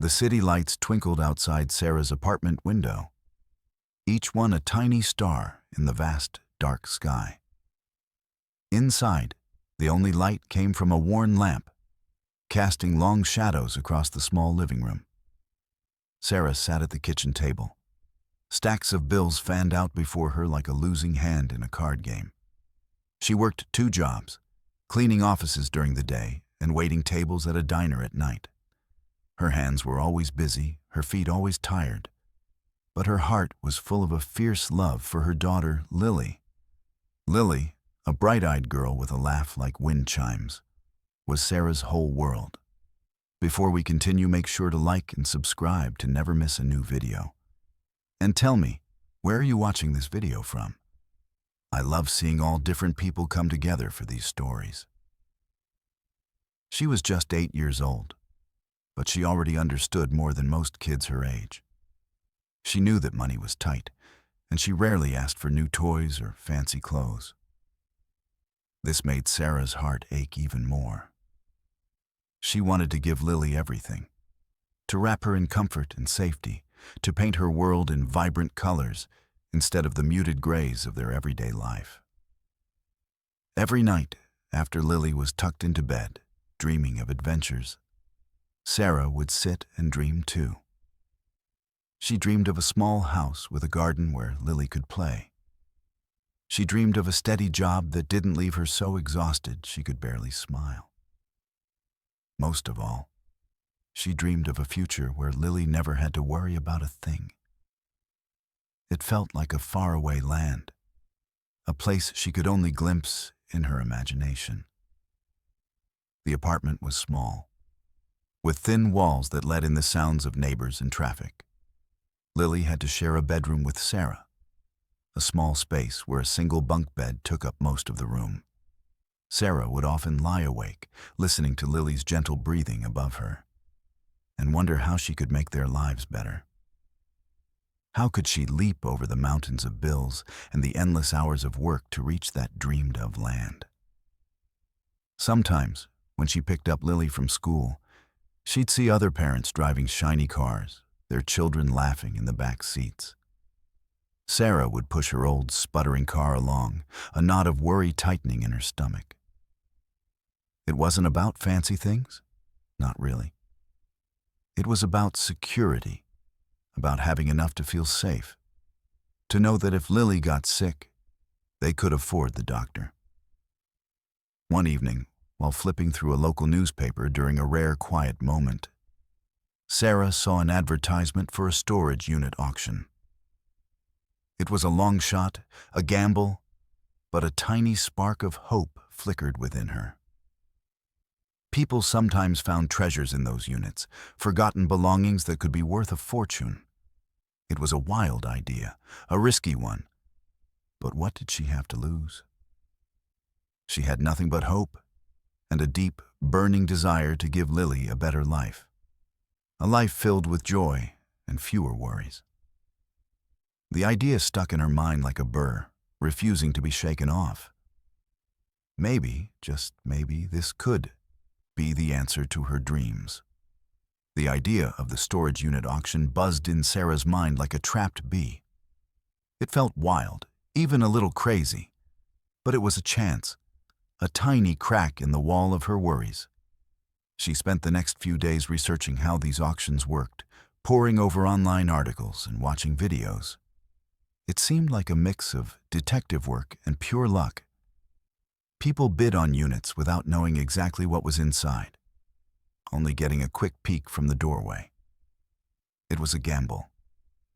The city lights twinkled outside Sarah's apartment window, each one a tiny star in the vast, dark sky. Inside, the only light came from a worn lamp, casting long shadows across the small living room. Sarah sat at the kitchen table. Stacks of bills fanned out before her like a losing hand in a card game. She worked 2 jobs, cleaning offices during the day and waiting tables at a diner at night. Her hands were always busy, her feet always tired, but her heart was full of a fierce love for her daughter, Lily. Lily, a bright-eyed girl with a laugh like wind chimes, was Sarah's whole world. Before we continue, make sure to like and subscribe to never miss a new video. And tell me, where are you watching this video from? I love seeing all different people come together for these stories. She was just 8 years old, but she already understood more than most kids her age. She knew that money was tight, and she rarely asked for new toys or fancy clothes. This made Sarah's heart ache even more. She wanted to give Lily everything, to wrap her in comfort and safety, to paint her world in vibrant colors instead of the muted grays of their everyday life. Every night, after Lily was tucked into bed, dreaming of adventures, Sarah would sit and dream too. She dreamed of a small house with a garden where Lily could play. She dreamed of a steady job that didn't leave her so exhausted she could barely smile. Most of all, she dreamed of a future where Lily never had to worry about a thing. It felt like a faraway land, a place she could only glimpse in her imagination. The apartment was small, with thin walls that let in the sounds of neighbors and traffic. Lily had to share a bedroom with Sarah, a small space where a single bunk bed took up most of the room. Sarah would often lie awake, listening to Lily's gentle breathing above her, and wonder how she could make their lives better. How could she leap over the mountains of bills and the endless hours of work to reach that dreamed-of land? Sometimes, when she picked up Lily from school, she'd see other parents driving shiny cars, their children laughing in the back seats. Sarah would push her old, sputtering car along, a knot of worry tightening in her stomach. It wasn't about fancy things? Not really. It was about security, about having enough to feel safe, to know that if Lily got sick, they could afford the doctor. One evening, while flipping through a local newspaper during a rare quiet moment, Sarah saw an advertisement for a storage unit auction. It was a long shot, a gamble, but a tiny spark of hope flickered within her. People sometimes found treasures in those units, forgotten belongings that could be worth a fortune. It was a wild idea, a risky one. But what did she have to lose? She had nothing but hope and a deep, burning desire to give Lily a better life. A life filled with joy and fewer worries. The idea stuck in her mind like a burr, refusing to be shaken off. Maybe, just maybe, this could be the answer to her dreams. The idea of the storage unit auction buzzed in Sarah's mind like a trapped bee. It felt wild, even a little crazy, but it was a chance, a tiny crack in the wall of her worries. She spent the next few days researching how these auctions worked, poring over online articles and watching videos. It seemed like a mix of detective work and pure luck. People bid on units without knowing exactly what was inside, only getting a quick peek from the doorway. It was a gamble,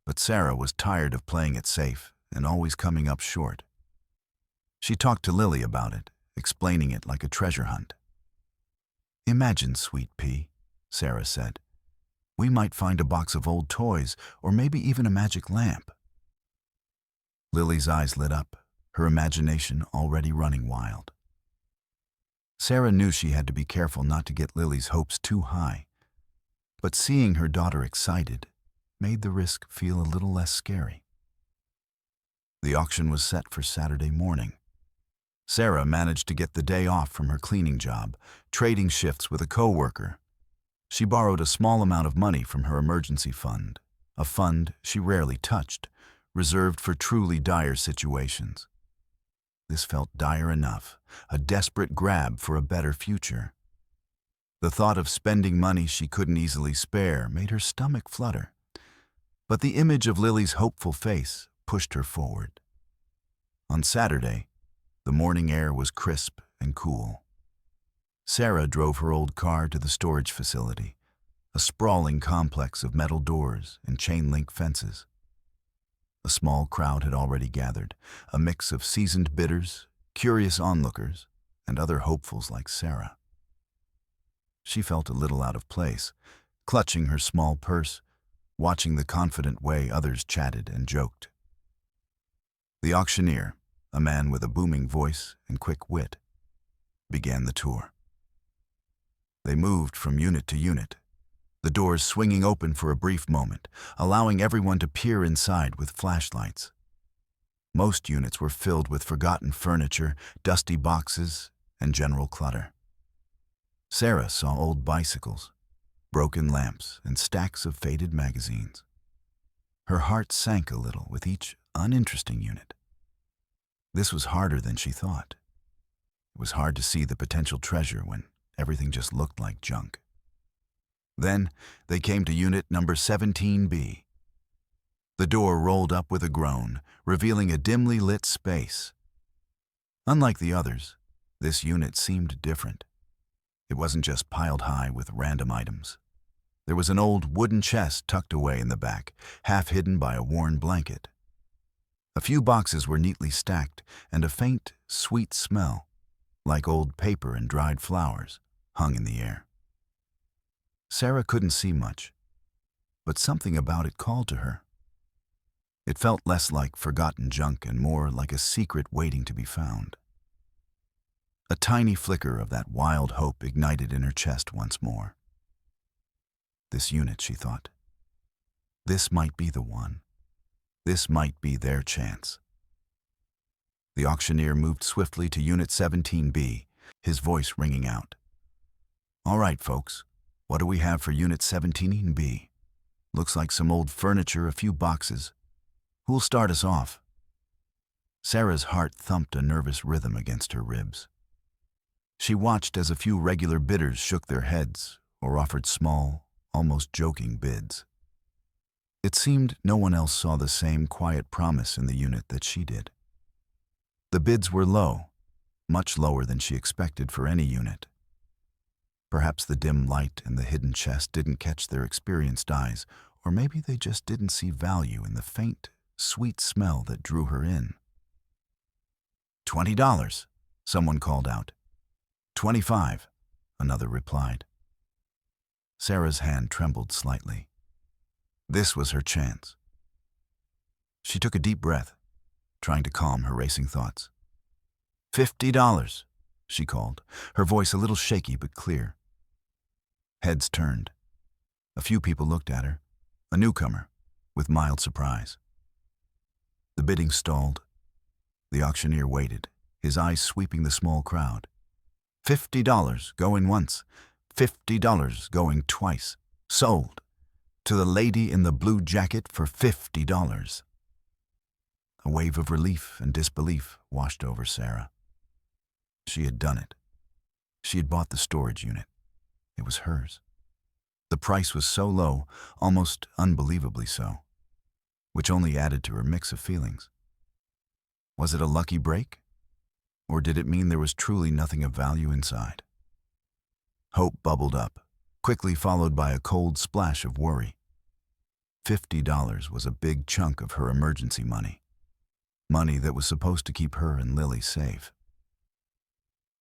but Sarah was tired of playing it safe and always coming up short. She talked to Lily about it, explaining it like a treasure hunt. "Imagine, sweet pea," Sarah said. "We might find a box of old toys, or maybe even a magic lamp." Lily's eyes lit up, her imagination already running wild. Sarah knew she had to be careful not to get Lily's hopes too high, but seeing her daughter excited made the risk feel a little less scary. The auction was set for Saturday morning. Sarah managed to get the day off from her cleaning job, trading shifts with a coworker. She borrowed a small amount of money from her emergency fund, a fund she rarely touched, reserved for truly dire situations. This felt dire enough, a desperate grab for a better future. The thought of spending money she couldn't easily spare made her stomach flutter. But the image of Lily's hopeful face pushed her forward. On Saturday, the morning air was crisp and cool. Sarah drove her old car to the storage facility, a sprawling complex of metal doors and chain-link fences. A small crowd had already gathered, a mix of seasoned bidders, curious onlookers, and other hopefuls like Sarah. She felt a little out of place, clutching her small purse, watching the confident way others chatted and joked. The auctioneer, a man with a booming voice and quick wit, began the tour. They moved from unit to unit, the doors swinging open for a brief moment, allowing everyone to peer inside with flashlights. Most units were filled with forgotten furniture, dusty boxes, and general clutter. Sarah saw old bicycles, broken lamps, and stacks of faded magazines. Her heart sank a little with each uninteresting unit. This was harder than she thought. It was hard to see the potential treasure when everything just looked like junk. Then they came to unit number 17B. The door rolled up with a groan, revealing a dimly lit space. Unlike the others, this unit seemed different. It wasn't just piled high with random items. There was an old wooden chest tucked away in the back, half hidden by a worn blanket. A few boxes were neatly stacked, and a faint, sweet smell, like old paper and dried flowers, hung in the air. Sarah couldn't see much, but something about it called to her. It felt less like forgotten junk and more like a secret waiting to be found. A tiny flicker of that wild hope ignited in her chest once more. This unit, she thought. This might be the one. This might be their chance. The auctioneer moved swiftly to Unit 17B, his voice ringing out. "All right, folks. What do we have for Unit 17B? Looks like some old furniture, a few boxes. Who'll start us off?" Sarah's heart thumped a nervous rhythm against her ribs. She watched as a few regular bidders shook their heads or offered small, almost joking bids. It seemed no one else saw the same quiet promise in the unit that she did. The bids were low, much lower than she expected for any unit. Perhaps the dim light and the hidden chest didn't catch their experienced eyes, or maybe they just didn't see value in the faint, sweet smell that drew her in. $20, someone called out. $25, another replied. Sarah's hand trembled slightly. This was her chance. She took a deep breath, trying to calm her racing thoughts. $50, she called, her voice a little shaky but clear. Heads turned. A few people looked at her, a newcomer, with mild surprise. The bidding stalled. The auctioneer waited, his eyes sweeping the small crowd. $50 going once, $50 going twice. Sold. To the lady in the blue jacket for $50. A wave of relief and disbelief washed over Sarah. She had done it. She had bought the storage unit. It was hers. The price was so low, almost unbelievably so, which only added to her mix of feelings. Was it a lucky break? Or did it mean there was truly nothing of value inside? Hope bubbled up, quickly followed by a cold splash of worry. $50 was a big chunk of her emergency money. Money that was supposed to keep her and Lily safe.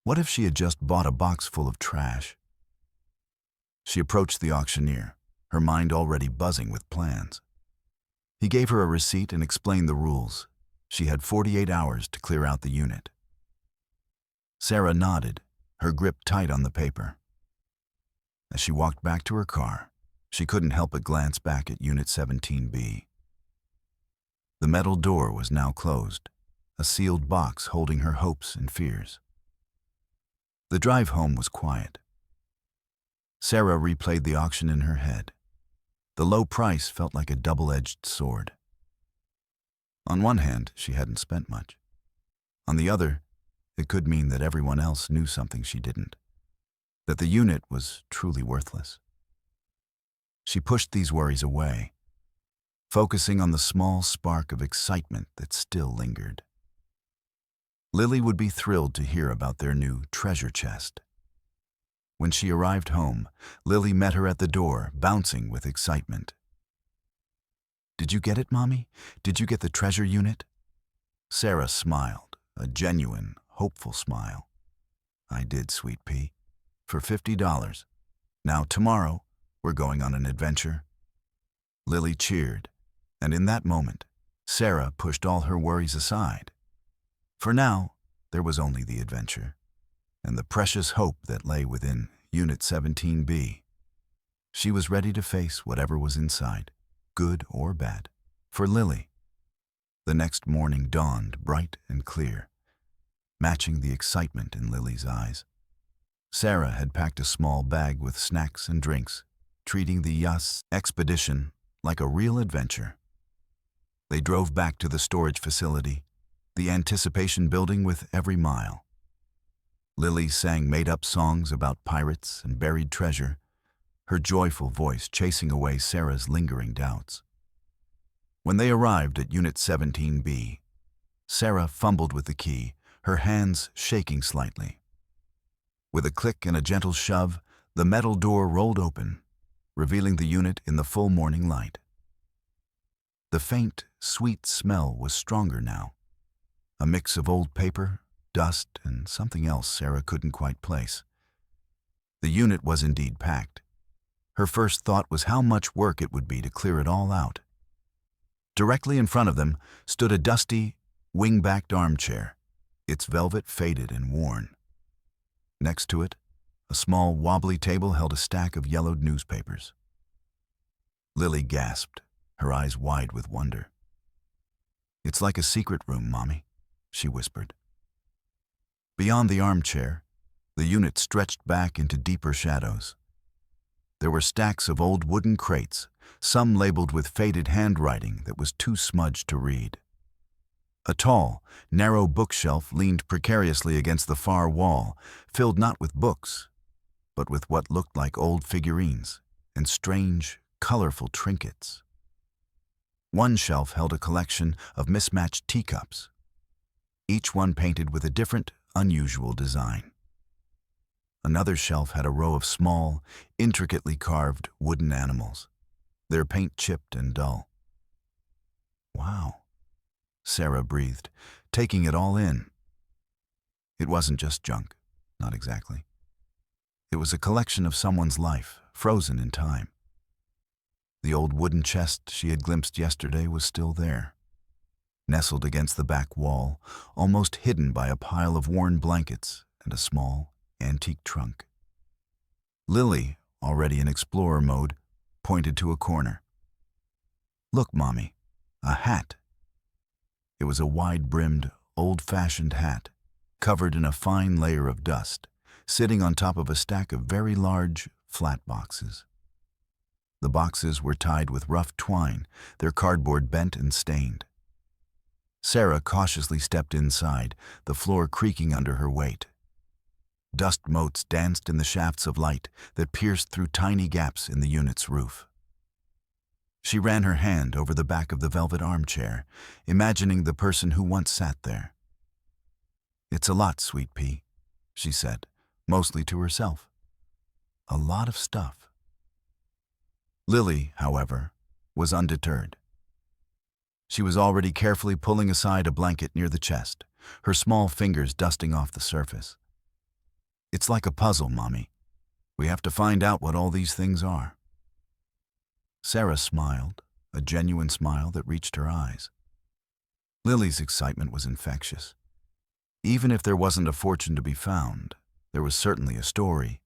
What if she had just bought a box full of trash? She approached the auctioneer, her mind already buzzing with plans. He gave her a receipt and explained the rules. She had 48 hours to clear out the unit. Sarah nodded, her grip tight on the paper. As she walked back to her car, she couldn't help but glance back at Unit 17B. The metal door was now closed, a sealed box holding her hopes and fears. The drive home was quiet. Sarah replayed the auction in her head. The low price felt like a double-edged sword. On one hand, she hadn't spent much. On the other, it could mean that everyone else knew something she didn't, that the unit was truly worthless. She pushed these worries away, focusing on the small spark of excitement that still lingered. Lily would be thrilled to hear about their new treasure chest. When she arrived home, Lily met her at the door, bouncing with excitement. "Did you get it, Mommy? Did you get the treasure unit?" Sarah smiled, a genuine, hopeful smile. "I did, sweet pea. For $50. Now tomorrow, we're going on an adventure." Lily cheered, and in that moment, Sarah pushed all her worries aside. For now, there was only the adventure, and the precious hope that lay within Unit 17B. She was ready to face whatever was inside, good or bad. For Lily, the next morning dawned bright and clear, matching the excitement in Lily's eyes. Sarah had packed a small bag with snacks and drinks, treating the Yas expedition like a real adventure. They drove back to the storage facility, the anticipation building with every mile. Lily sang made-up songs about pirates and buried treasure, her joyful voice chasing away Sarah's lingering doubts. When they arrived at Unit 17B, Sarah fumbled with the key, her hands shaking slightly. With a click and a gentle shove, the metal door rolled open, revealing the unit in the full morning light. The faint, sweet smell was stronger now, a mix of old paper, dust, and something else Sarah couldn't quite place. The unit was indeed packed. Her first thought was how much work it would be to clear it all out. Directly in front of them stood a dusty, wing-backed armchair, its velvet faded and worn. Next to it, a small, wobbly table held a stack of yellowed newspapers. Lily gasped, her eyes wide with wonder. "It's like a secret room, Mommy," she whispered. Beyond the armchair, the unit stretched back into deeper shadows. There were stacks of old wooden crates, some labeled with faded handwriting that was too smudged to read. A tall, narrow bookshelf leaned precariously against the far wall, filled not with books, but with what looked like old figurines and strange, colorful trinkets. One shelf held a collection of mismatched teacups, each one painted with a different, unusual design. Another shelf had a row of small, intricately carved wooden animals, their paint chipped and dull. "Wow," Sarah breathed, taking it all in. It wasn't just junk, not exactly. It was a collection of someone's life, frozen in time. The old wooden chest she had glimpsed yesterday was still there, nestled against the back wall, almost hidden by a pile of worn blankets and a small, antique trunk. Lily, already in explorer mode, pointed to a corner. "Look, Mommy, a hat." It was a wide-brimmed, old-fashioned hat, covered in a fine layer of dust, sitting on top of a stack of very large, flat boxes. The boxes were tied with rough twine, their cardboard bent and stained. Sarah cautiously stepped inside, the floor creaking under her weight. Dust motes danced in the shafts of light that pierced through tiny gaps in the unit's roof. She ran her hand over the back of the velvet armchair, imagining the person who once sat there. "It's a lot, sweet pea," she said, mostly to herself. "A lot of stuff." Lily, however, was undeterred. She was already carefully pulling aside a blanket near the chest, her small fingers dusting off the surface. "It's like a puzzle, Mommy. We have to find out what all these things are." Sarah smiled, a genuine smile that reached her eyes. Lily's excitement was infectious. Even if there wasn't a fortune to be found, there was certainly a story,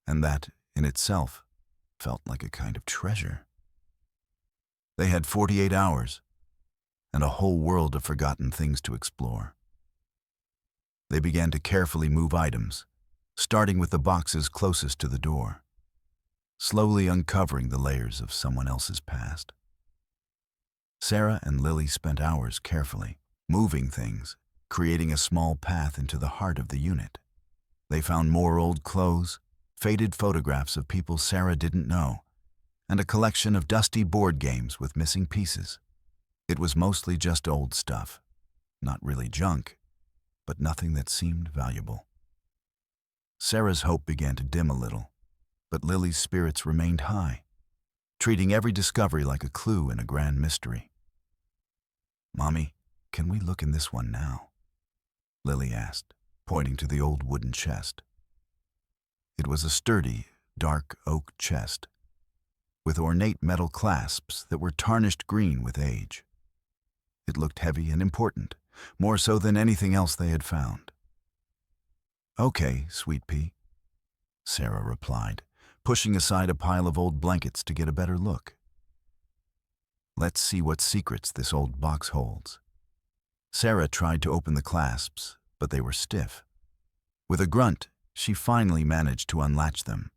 and that, in itself, felt like a kind of treasure. They had 48 hours, and a whole world of forgotten things to explore. They began to carefully move items, starting with the boxes closest to the door. slowly uncovering the layers of someone else's past. Sarah and Lily spent hours carefully, moving things, creating a small path into the heart of the unit. They found more old clothes, faded photographs of people Sarah didn't know, and a collection of dusty board games with missing pieces. It was mostly just old stuff, not really junk, but nothing that seemed valuable. Sarah's hope began to dim a little, but Lily's spirits remained high, treating every discovery like a clue in a grand mystery. "Mommy, can we look in this one now?" Lily asked, pointing to the old wooden chest. It was a sturdy, dark oak chest, with ornate metal clasps that were tarnished green with age. It looked heavy and important, more so than anything else they had found. "Okay, Sweet Pea," Sarah replied, pushing aside a pile of old blankets to get a better look. "Let's see what secrets this old box holds." Sarah tried to open the clasps, but they were stiff. With a grunt, she finally managed to unlatch them.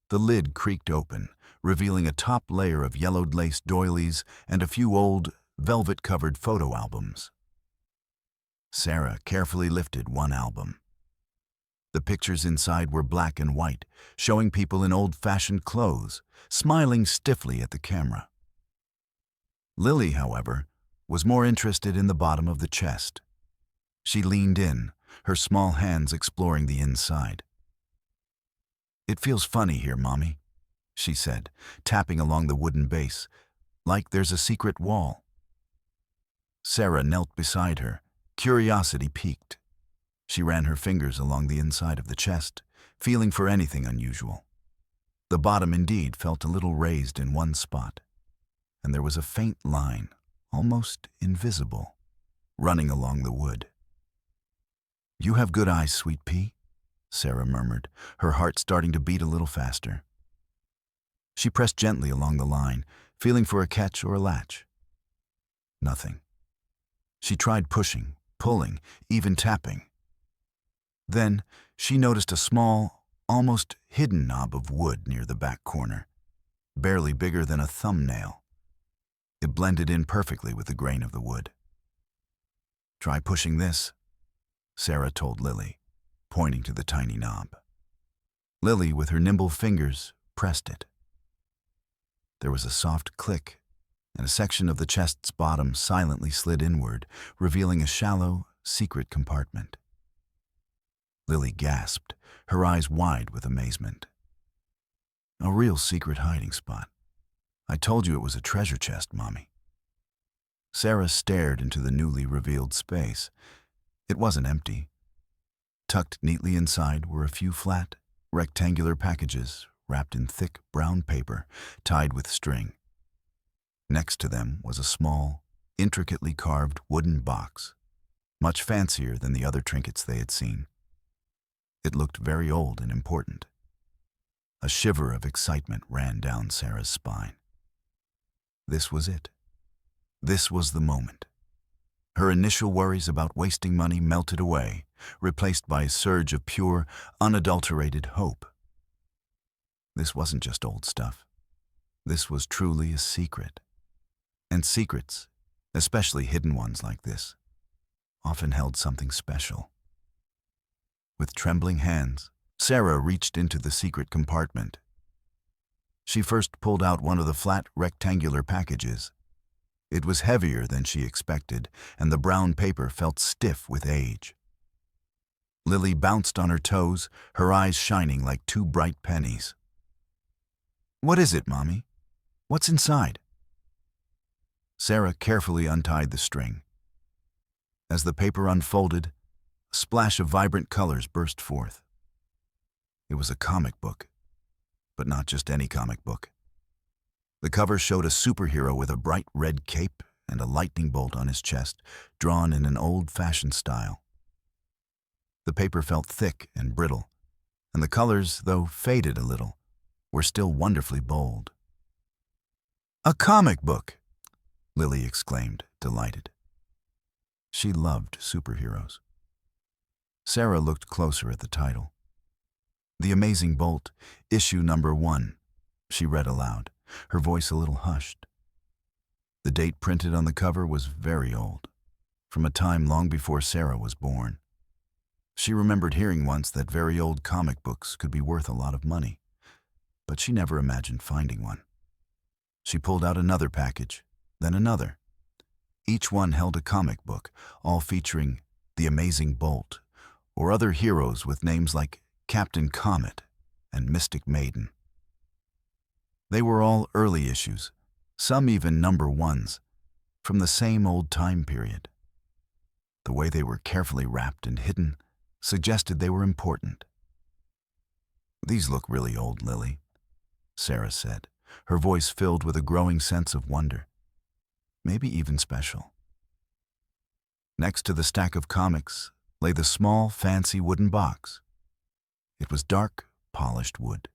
The lid creaked open, revealing a top layer of yellowed lace doilies and a few old, velvet-covered photo albums. Sarah carefully lifted one album. The pictures inside were black and white, showing people in old-fashioned clothes, smiling stiffly at the camera. Lily, however, was more interested in the bottom of the chest. She leaned in, her small hands exploring the inside. "It feels funny here, Mommy," she said, tapping along the wooden base, "like there's a secret wall." Sarah knelt beside her, curiosity piqued. She ran her fingers along the inside of the chest, feeling for anything unusual. The bottom indeed felt a little raised in one spot, and there was a faint line, almost invisible, running along the wood. "You have good eyes, Sweet Pea," Sarah murmured, her heart starting to beat a little faster. She pressed gently along the line, feeling for a catch or a latch. Nothing. She tried pushing, pulling, even tapping. Then she noticed a small, almost hidden knob of wood near the back corner, barely bigger than a thumbnail. It blended in perfectly with the grain of the wood. "Try pushing this," Sarah told Lily, pointing to the tiny knob. Lily, with her nimble fingers, pressed it. There was a soft click, and a section of the chest's bottom silently slid inward, revealing a shallow, secret compartment. Lily gasped, her eyes wide with amazement. "A real secret hiding spot. I told you it was a treasure chest, Mommy." Sarah stared into the newly revealed space. It wasn't empty. Tucked neatly inside were a few flat, rectangular packages wrapped in thick brown paper, tied with string. Next to them was a small, intricately carved wooden box, much fancier than the other trinkets they had seen. It looked very old and important. A shiver of excitement ran down Sarah's spine. This was it. This was the moment. Her initial worries about wasting money melted away, replaced by a surge of pure, unadulterated hope. This wasn't just old stuff. This was truly a secret. And secrets, especially hidden ones like this, often held something special. With trembling hands, Sarah reached into the secret compartment. She first pulled out one of the flat, rectangular packages. It was heavier than she expected, and the brown paper felt stiff with age. Lily bounced on her toes, her eyes shining like two bright pennies. "What is it, Mommy? What's inside?" Sarah carefully untied the string. As the paper unfolded, a splash of vibrant colors burst forth. It was a comic book, but not just any comic book. The cover showed a superhero with a bright red cape and a lightning bolt on his chest, drawn in an old-fashioned style. The paper felt thick and brittle, and the colors, though faded a little, were still wonderfully bold. "A comic book!" Lily exclaimed, delighted. She loved superheroes. Sarah looked closer at the title. The Amazing Bolt, Issue Number 1, She read aloud, her voice a little hushed. The date printed on the cover was very old, from a time long before Sarah was born. She remembered hearing once that very old comic books could be worth a lot of money, but she never imagined finding one. She pulled out another package, then another. Each one held a comic book, all featuring The Amazing Bolt, or other heroes with names like Captain Comet and Mystic Maiden. They were all early issues, some even number ones, from the same old time period. The way they were carefully wrapped and hidden suggested they were important. "These look really old, Lily," Sarah said, her voice filled with a growing sense of wonder, maybe even special. Next to the stack of comics lay the small, fancy wooden box. It was dark, polished wood,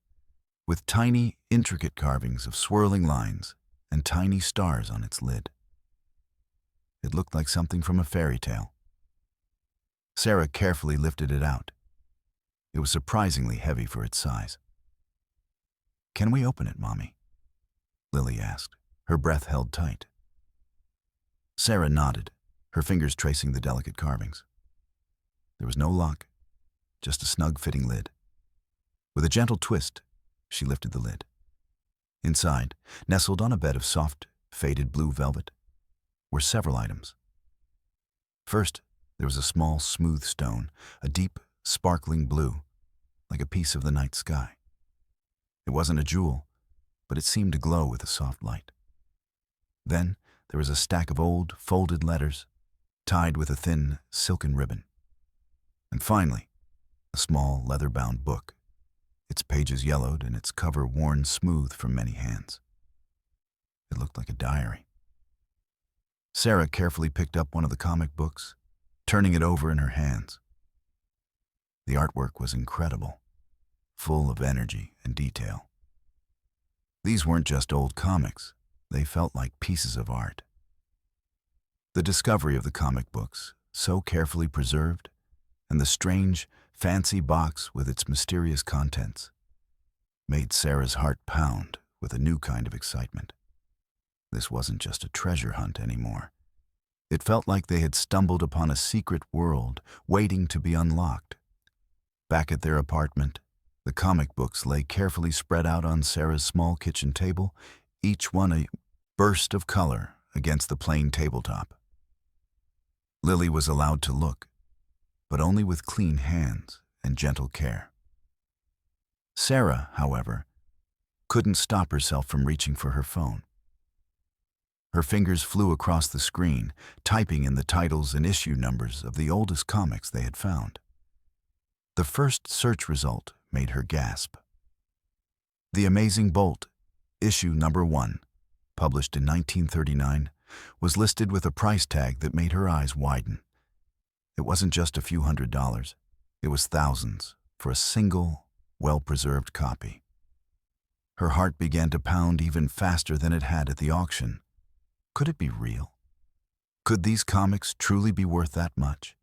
with tiny, intricate carvings of swirling lines and tiny stars on its lid. It looked like something from a fairy tale. Sarah carefully lifted it out. It was surprisingly heavy for its size. "Can we open it, Mommy?" Lily asked, her breath held tight. Sarah nodded, her fingers tracing the delicate carvings. There was no lock, just a snug-fitting lid. With a gentle twist, she lifted the lid. Inside, nestled on a bed of soft, faded blue velvet, were several items. First, there was a small, smooth stone, a deep, sparkling blue, like a piece of the night sky. It wasn't a jewel, but it seemed to glow with a soft light. Then there was a stack of old, folded letters, tied with a thin, silken ribbon. And finally, a small, leather-bound book, its pages yellowed and its cover worn smooth from many hands. It looked like a diary. Sarah carefully picked up one of the comic books, turning it over in her hands. The artwork was incredible, full of energy and detail. These weren't just old comics, they felt like pieces of art. The discovery of the comic books, so carefully preserved, and the strange, fancy box with its mysterious contents, made Sarah's heart pound with a new kind of excitement. This wasn't just a treasure hunt anymore. It felt like they had stumbled upon a secret world waiting to be unlocked. Back at their apartment, the comic books lay carefully spread out on Sarah's small kitchen table, each one a burst of color against the plain tabletop. Lily was allowed to look, but only with clean hands and gentle care. Sarah, however, couldn't stop herself from reaching for her phone. Her fingers flew across the screen, typing in the titles and issue numbers of the oldest comics they had found. The first search result made her gasp. The Amazing Bolt, issue number 1, published in 1939, was listed with a price tag that made her eyes widen. It wasn't just a few $100s, it was thousands for a single, well-preserved copy. Her heart began to pound even faster than it had at the auction. Could it be real? Could these comics truly be worth that much?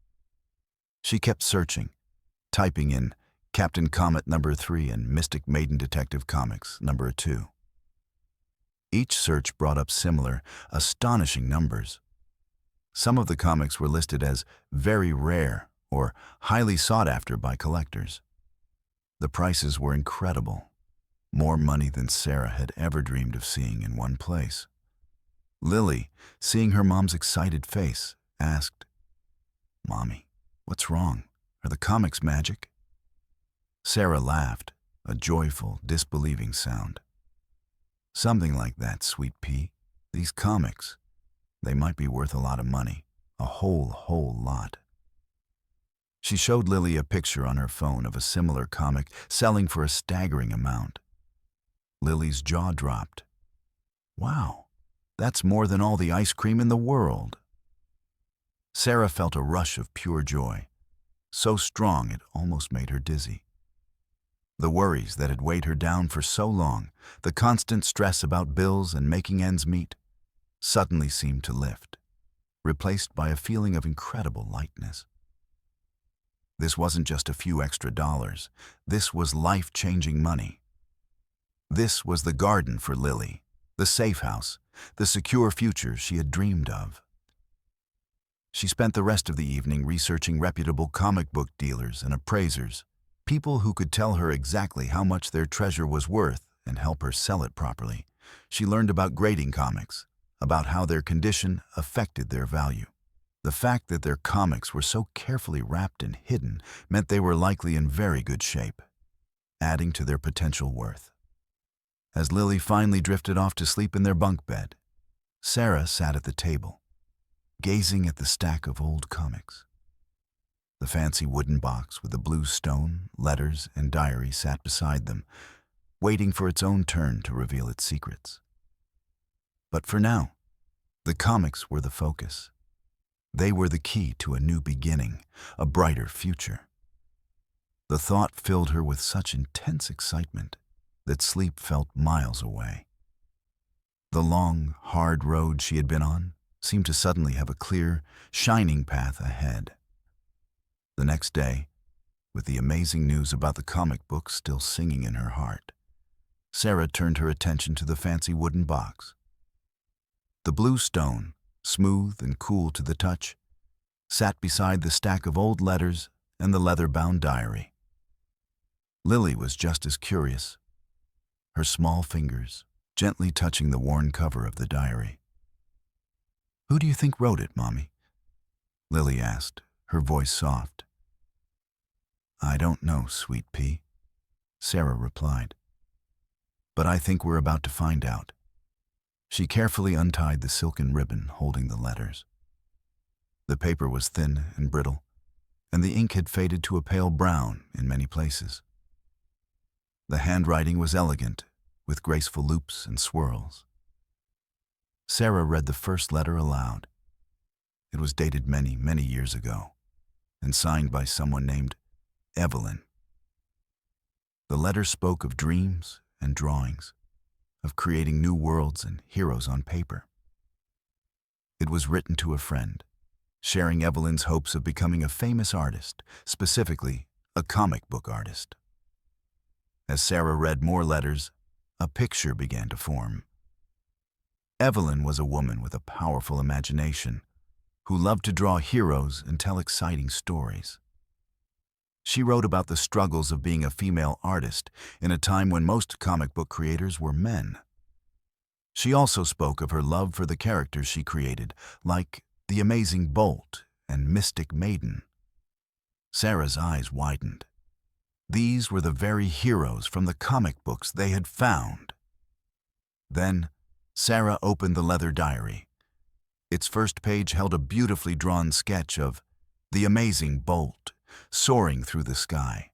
She kept searching, typing in Captain Comet number 3 and Mystic Maiden Detective Comics number 2. Each search brought up similar, astonishing numbers. Some of the comics were listed as very rare or highly sought after by collectors. The prices were incredible, more money than Sarah had ever dreamed of seeing in one place. Lily, seeing her mom's excited face, asked, "Mommy, what's wrong? Are the comics magic?" Sarah laughed, a joyful, disbelieving sound. "Something like that, sweet pea. These comics, they might be worth a lot of money, a whole lot." She showed Lily a picture on her phone of a similar comic selling for a staggering amount. Lily's jaw dropped. "Wow, that's more than all the ice cream in the world." Sarah felt a rush of pure joy, so strong it almost made her dizzy. The worries that had weighed her down for so long, the constant stress about bills and making ends meet, suddenly seemed to lift, replaced by a feeling of incredible lightness. This wasn't just a few extra dollars. This was life-changing money. This was the garden for Lily, the safe house, the secure future she had dreamed of. She spent the rest of the evening researching reputable comic book dealers and appraisers, people who could tell her exactly how much their treasure was worth and help her sell it properly. She learned about grading comics, about how their condition affected their value. The fact that their comics were so carefully wrapped and hidden meant they were likely in very good shape, adding to their potential worth. As Lily finally drifted off to sleep in their bunk bed, Sarah sat at the table, gazing at the stack of old comics. The fancy wooden box with the blue stone, letters, and diary sat beside them, waiting for its own turn to reveal its secrets. But for now, the comics were the focus. They were the key to a new beginning, a brighter future. The thought filled her with such intense excitement that sleep felt miles away. The long, hard road she had been on seemed to suddenly have a clear, shining path ahead. The next day, with the amazing news about the comic book still singing in her heart, Sarah turned her attention to the fancy wooden box. The blue stone, smooth and cool to the touch, sat beside the stack of old letters and the leather-bound diary. Lily was just as curious, her small fingers gently touching the worn cover of the diary. "Who do you think wrote it, Mommy?" Lily asked, her voice soft. "I don't know, sweet pea," Sarah replied. "But I think we're about to find out." She carefully untied the silken ribbon holding the letters. The paper was thin and brittle, and the ink had faded to a pale brown in many places. The handwriting was elegant, with graceful loops and swirls. Sarah read the first letter aloud. It was dated many, many years ago, and signed by someone named Evelyn. The letter spoke of dreams and drawings, of creating new worlds and heroes on paper. It was written to a friend, sharing Evelyn's hopes of becoming a famous artist, specifically a comic book artist. As Sarah read more letters, a picture began to form. Evelyn was a woman with a powerful imagination, who loved to draw heroes and tell exciting stories. She wrote about the struggles of being a female artist in a time when most comic book creators were men. She also spoke of her love for the characters she created, like the Amazing Bolt and Mystic Maiden. Sarah's eyes widened. These were the very heroes from the comic books they had found. Then, Sarah opened the leather diary. Its first page held a beautifully drawn sketch of the Amazing Bolt soaring through the sky.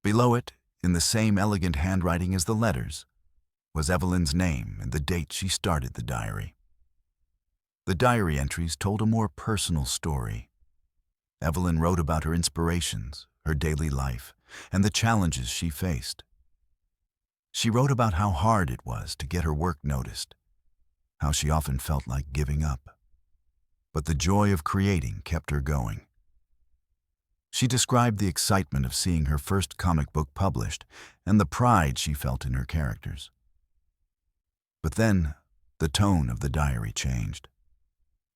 Below it, in the same elegant handwriting as the letters, was Evelyn's name and the date she started the diary. The diary entries told a more personal story. Evelyn wrote about her inspirations, her daily life, and the challenges she faced. She wrote about how hard it was to get her work noticed, how she often felt like giving up. But the joy of creating kept her going. She described the excitement of seeing her first comic book published and the pride she felt in her characters. But then, the tone of the diary changed.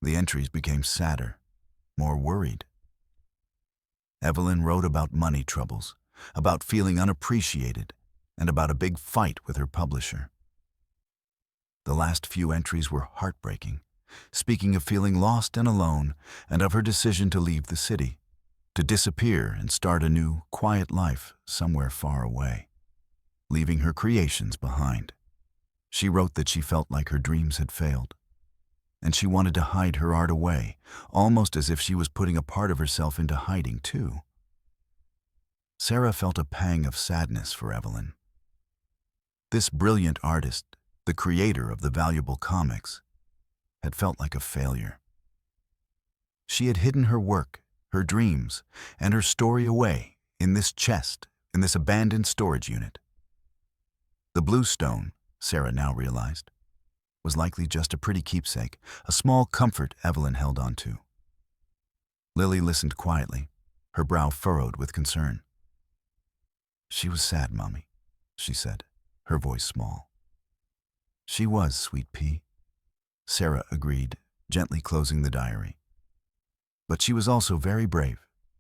The entries became sadder, more worried. Evelyn wrote about money troubles, about feeling unappreciated, and about a big fight with her publisher. The last few entries were heartbreaking, speaking of feeling lost and alone and of her decision to leave the city, to disappear and start a new, quiet life somewhere far away, leaving her creations behind. She wrote that she felt like her dreams had failed, and she wanted to hide her art away, almost as if she was putting a part of herself into hiding too. Sarah felt a pang of sadness for Evelyn. This brilliant artist, the creator of the valuable comics, had felt like a failure. She had hidden her work, her dreams, and her story away in this chest, in this abandoned storage unit. The blue stone, Sarah now realized, was likely just a pretty keepsake, a small comfort Evelyn held on to. Lily listened quietly, her brow furrowed with concern. "She was sad, Mommy," she said, her voice small. She was, Sweet Pea, Sarah agreed, gently closing the diary. But she was also very brave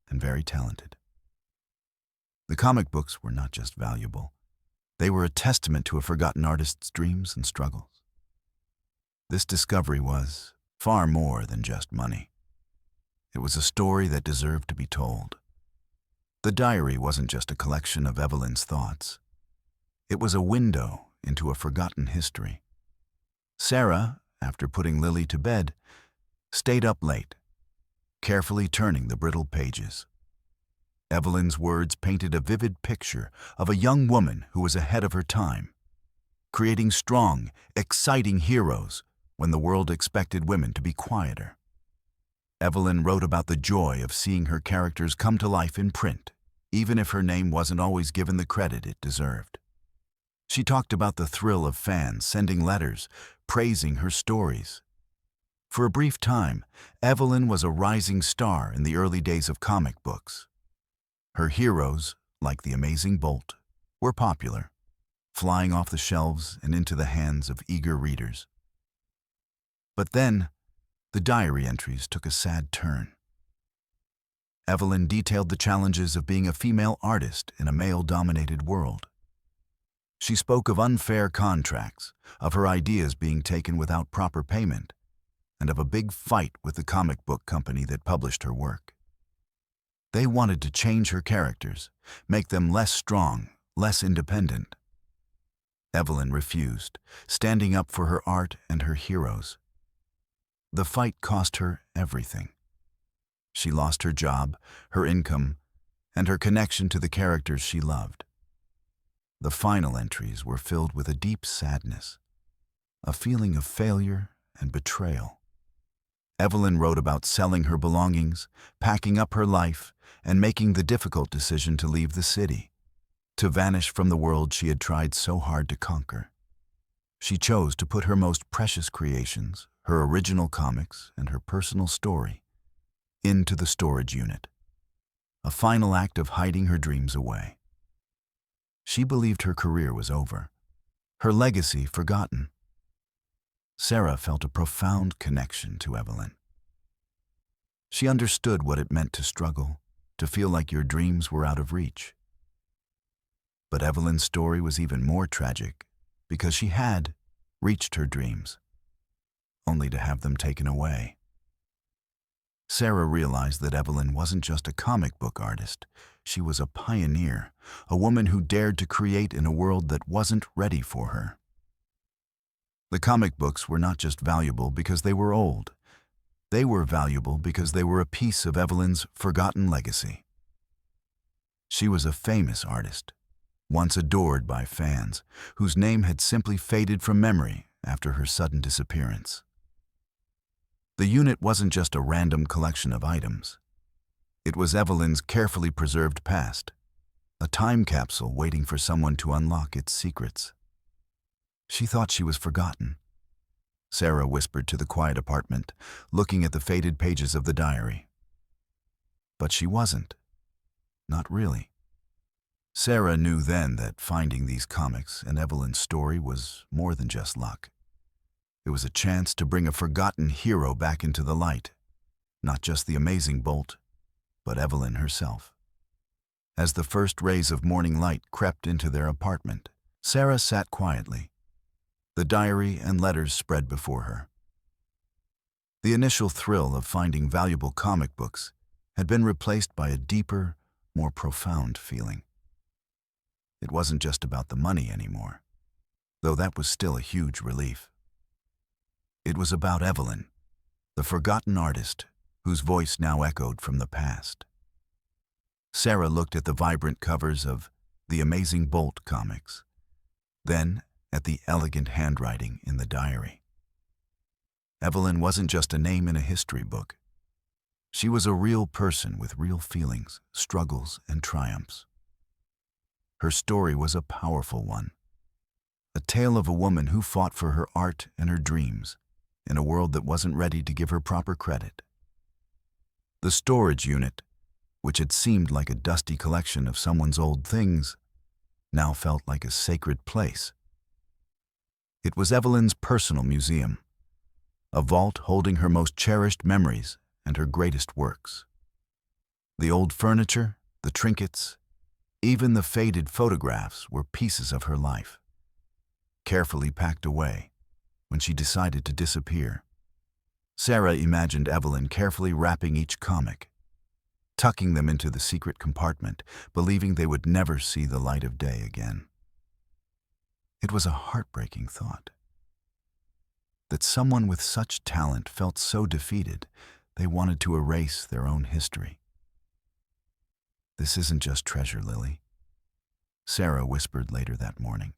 and very talented. The comic books were not just valuable. They were a testament to a forgotten artist's dreams and struggles. This discovery was far more than just money. It was a story that deserved to be told. The diary wasn't just a collection of Evelyn's thoughts. It was a window into a forgotten history. Sarah, after putting Lily to bed, stayed up late, carefully turning the brittle pages. Evelyn's words painted a vivid picture of a young woman who was ahead of her time, creating strong, exciting heroes when the world expected women to be quieter. Evelyn wrote about the joy of seeing her characters come to life in print, even if her name wasn't always given the credit it deserved. She talked about the thrill of fans sending letters, praising her stories. For a brief time, Evelyn was a rising star in the early days of comic books. Her heroes, like the Amazing Bolt, were popular, flying off the shelves and into the hands of eager readers. But then, the diary entries took a sad turn. Evelyn detailed the challenges of being a female artist in a male-dominated world. She spoke of unfair contracts, of her ideas being taken without proper payment, and of a big fight with the comic book company that published her work. They wanted to change her characters, make them less strong, less independent. Evelyn refused, standing up for her art and her heroes. The fight cost her everything. She lost her job, her income, and her connection to the characters she loved. The final entries were filled with a deep sadness, a feeling of failure and betrayal. Evelyn wrote about selling her belongings, packing up her life, and making the difficult decision to leave the city, to vanish from the world she had tried so hard to conquer. She chose to put her most precious creations, her original comics, and her personal story into the storage unit, a final act of hiding her dreams away. She believed her career was over, her legacy forgotten. Sarah felt a profound connection to Evelyn. She understood what it meant to struggle, to feel like your dreams were out of reach. But Evelyn's story was even more tragic because she had reached her dreams, only to have them taken away. Sarah realized that Evelyn wasn't just a comic book artist. She was a pioneer, a woman who dared to create in a world that wasn't ready for her. The comic books were not just valuable because they were old. They were valuable because they were a piece of Evelyn's forgotten legacy. She was a famous artist, once adored by fans, whose name had simply faded from memory after her sudden disappearance. The unit wasn't just a random collection of items. It was Evelyn's carefully preserved past, a time capsule waiting for someone to unlock its secrets. She thought she was forgotten. Sarah whispered to the quiet apartment, looking at the faded pages of the diary. But she wasn't. Not really. Sarah knew then that finding these comics and Evelyn's story was more than just luck. It was a chance to bring a forgotten hero back into the light, not just the Amazing Bolt, but Evelyn herself. As the first rays of morning light crept into their apartment, Sarah sat quietly. The diary and letters spread before her. The initial thrill of finding valuable comic books had been replaced by a deeper, more profound feeling. It wasn't just about the money anymore, though that was still a huge relief. It was about Evelyn, the forgotten artist whose voice now echoed from the past. Sarah looked at the vibrant covers of the Amazing Bolt comics, then at the elegant handwriting in the diary. Evelyn wasn't just a name in a history book. She was a real person with real feelings, struggles, and triumphs. Her story was a powerful one, a tale of a woman who fought for her art and her dreams in a world that wasn't ready to give her proper credit. The storage unit, which had seemed like a dusty collection of someone's old things, now felt like a sacred place It was Evelyn's personal museum, a vault holding her most cherished memories and her greatest works. The old furniture, the trinkets, even the faded photographs were pieces of her life, carefully packed away when she decided to disappear. Sarah imagined Evelyn carefully wrapping each comic, tucking them into the secret compartment, believing they would never see the light of day again. It was a heartbreaking thought, that someone with such talent felt so defeated they wanted to erase their own history. "This isn't just treasure, Lily," Sarah whispered later that morning,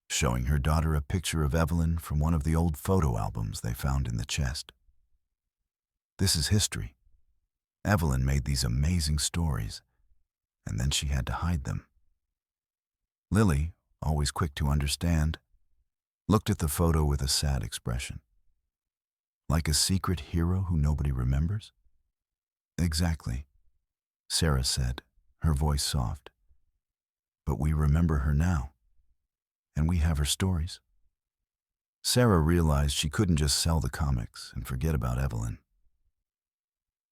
showing her daughter a picture of Evelyn from one of the old photo albums they found in the chest. "This is history. Evelyn made these amazing stories, and then she had to hide them." Lily, always quick to understand, looked at the photo with a sad expression. "Like a secret hero who nobody remembers?" "Exactly," Sarah said, her voice soft. "But we remember her now, and we have her stories." Sarah realized she couldn't just sell the comics and forget about Evelyn.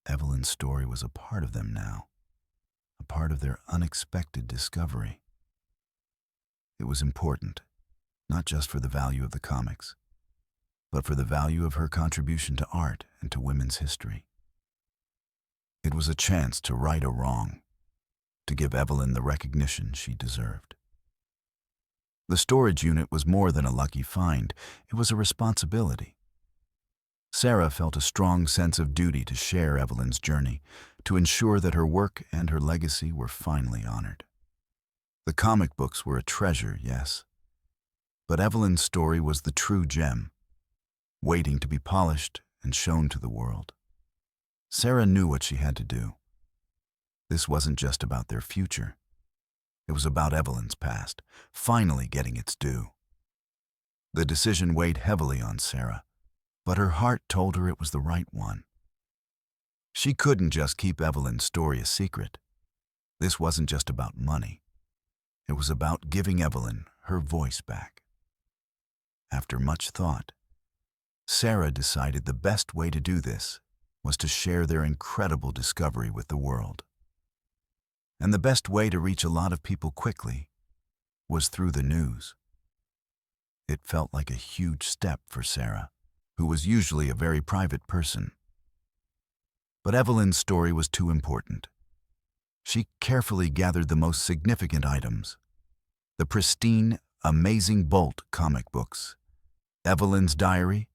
Evelyn's story was a part of them now, a part of their unexpected discovery. It was important, not just for the value of the comics, but for the value of her contribution to art and to women's history. It was a chance to right a wrong, to give Evelyn the recognition she deserved. The storage unit was more than a lucky find, it was a responsibility. Sarah felt a strong sense of duty to share Evelyn's journey, to ensure that her work and her legacy were finally honored. The comic books were a treasure, yes, but Evelyn's story was the true gem, waiting to be polished and shown to the world. Sarah knew what she had to do. This wasn't just about their future. It was about Evelyn's past, finally getting its due. The decision weighed heavily on Sarah, but her heart told her it was the right one. She couldn't just keep Evelyn's story a secret. This wasn't just about money. It was about giving Evelyn her voice back. After much thought, Sarah decided the best way to do this was to share their incredible discovery with the world. And the best way to reach a lot of people quickly was through the news. It felt like a huge step for Sarah, who was usually a very private person. But Evelyn's story was too important. She carefully gathered the most significant items: the pristine, Amazing Bolt comic books, Evelyn's diary,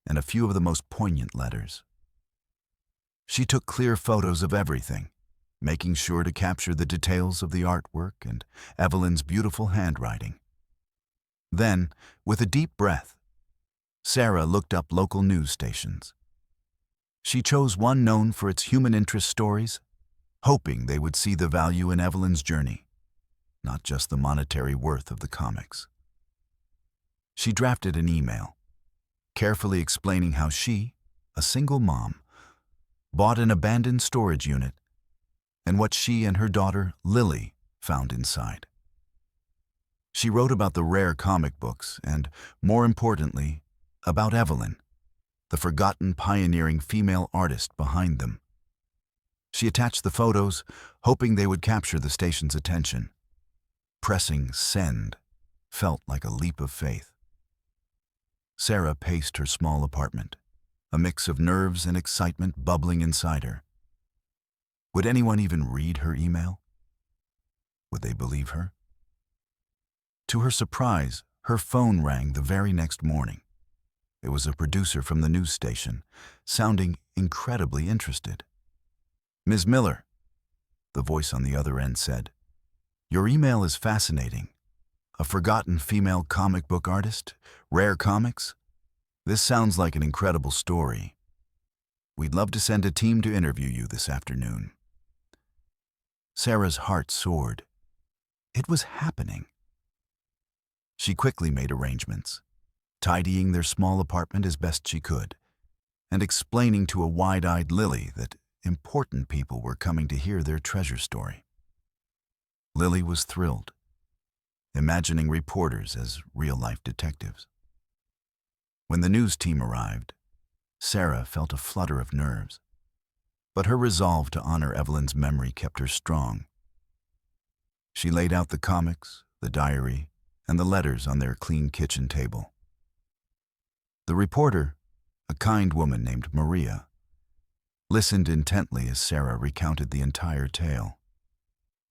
and a few of the most poignant letters. She took clear photos of everything, making sure to capture the details of the artwork and Evelyn's beautiful handwriting. Then, with a deep breath, Sarah looked up local news stations. She chose one known for its human interest stories, hoping they would see the value in Evelyn's journey, not just the monetary worth of the comics. She drafted an email, carefully explaining how she, a single mom, bought an abandoned storage unit and what she and her daughter, Lily, found inside. She wrote about the rare comic books and, more importantly, about Evelyn, the forgotten pioneering female artist behind them. She attached the photos, hoping they would capture the station's attention. Pressing send felt like a leap of faith. Sarah paced her small apartment, a mix of nerves and excitement bubbling inside her. Would anyone even read her email? Would they believe her? To her surprise, her phone rang the very next morning. It was a producer from the news station, sounding incredibly interested. "Ms. Miller," the voice on the other end said, "your email is fascinating. A forgotten female comic book artist? Rare comics? This sounds like an incredible story. We'd love to send a team to interview you this afternoon." Sarah's heart soared. It was happening. She quickly made arrangements, tidying their small apartment as best she could, and explaining to a wide-eyed Lily that important people were coming to hear their treasure story. Lily was thrilled. imagining reporters as real-life detectives. When the news team arrived, Sarah felt a flutter of nerves, but her resolve to honor Evelyn's memory kept her strong. She laid out the comics, the diary, and the letters on their clean kitchen table. The reporter, a kind woman named Maria, listened intently as Sarah recounted the entire tale,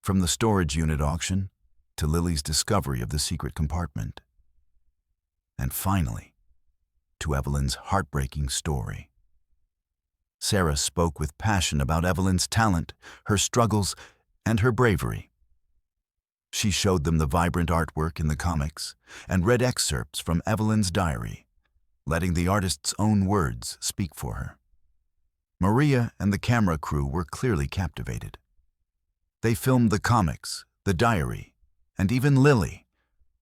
from the storage unit auction to Lily's discovery of the secret compartment, and finally, to Evelyn's heartbreaking story. Sarah spoke with passion about Evelyn's talent, her struggles, and her bravery. She showed them the vibrant artwork in the comics and read excerpts from Evelyn's diary, letting the artist's own words speak for her. Maria and the camera crew were clearly captivated. They filmed the comics, the diary, and even Lily,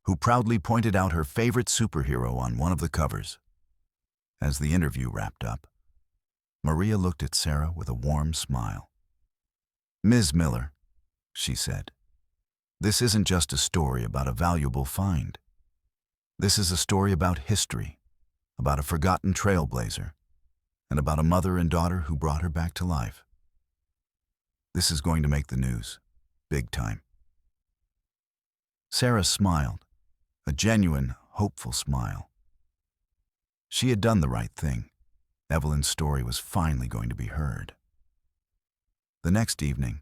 who proudly pointed out her favorite superhero on one of the covers. As the interview wrapped up, Maria looked at Sarah with a warm smile. "Ms. Miller," she said, "this isn't just a story about a valuable find. This is a story about history, about a forgotten trailblazer, and about a mother and daughter who brought her back to life. This is going to make the news, big time." Sarah smiled, a genuine, hopeful smile. She had done the right thing. Evelyn's story was finally going to be heard. The next evening,